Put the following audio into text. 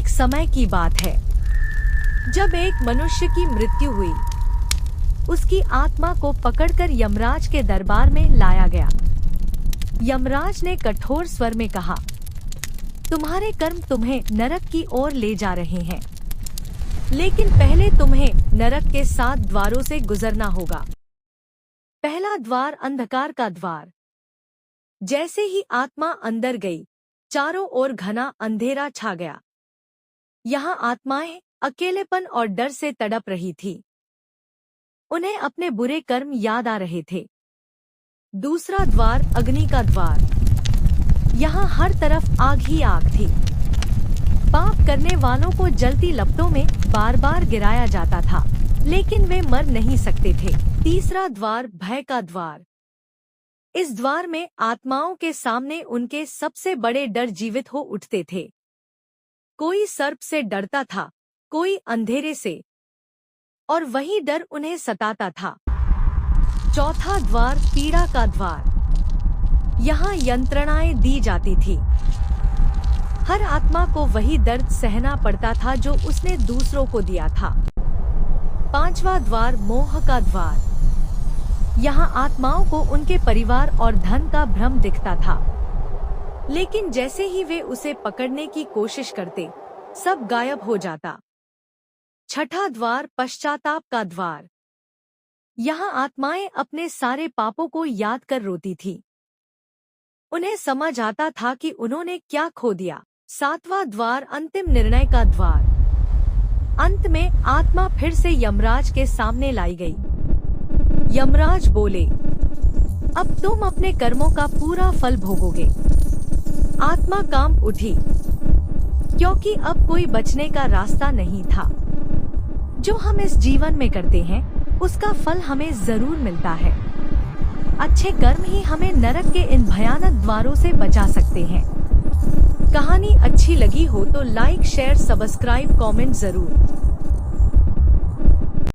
एक समय की बात है जब एक मनुष्य की मृत्यु हुई। उसकी आत्मा को पकड़कर यमराज के दरबार में लाया गया। यमराज ने कठोर स्वर में कहा, तुम्हारे कर्म तुम्हें नरक की ओर ले जा रहे हैं, लेकिन पहले तुम्हें नरक के 7 द्वारों से गुजरना होगा। पहला द्वार अंधकार का द्वार। जैसे ही आत्मा अंदर गई, चारों ओर घना अंधेरा छा गया। यहाँ आत्माएं अकेलेपन और डर से तड़प रही थी। उन्हें अपने बुरे कर्म याद आ रहे थे। दूसरा द्वार अग्नि का द्वार। यहाँ हर तरफ आग ही आग थी। पाप करने वालों को जलती लपटों में बार बार गिराया जाता था, लेकिन वे मर नहीं सकते थे। तीसरा द्वार भय का द्वार। इस द्वार में आत्माओं के सामने उनके सबसे बड़े डर जीवित हो उठते थे। कोई सर्प से डरता था, कोई अंधेरे से, और वही डर उन्हें सताता था। चौथा द्वार पीड़ा का द्वार। यहाँ यंत्रणाएं दी जाती थी। हर आत्मा को वही दर्द सहना पड़ता था जो उसने दूसरों को दिया था। पांचवा द्वार मोह का द्वार। यहाँ आत्माओं को उनके परिवार और धन का भ्रम दिखता था, लेकिन जैसे ही वे उसे पकड़ने की कोशिश करते, सब गायब हो जाता। छठा द्वार पश्चाताप का द्वार। यहाँ आत्माएं अपने सारे पापों को याद कर रोती थी। उन्हें समझ आता था कि उन्होंने क्या खो दिया। सातवां द्वार अंतिम निर्णय का द्वार। अंत में आत्मा फिर से यमराज के सामने लाई गई। यमराज बोले, अब तुम अपने कर्मों का पूरा फल भोगोगे। आत्मा कांप उठी, क्योंकि अब कोई बचने का रास्ता नहीं था। जो हम इस जीवन में करते हैं, उसका फल हमें जरूर मिलता है। अच्छे कर्म ही हमें नरक के इन भयानक द्वारों से बचा सकते हैं। कहानी अच्छी लगी हो तो लाइक, शेयर, सब्सक्राइब, कमेंट जरूर।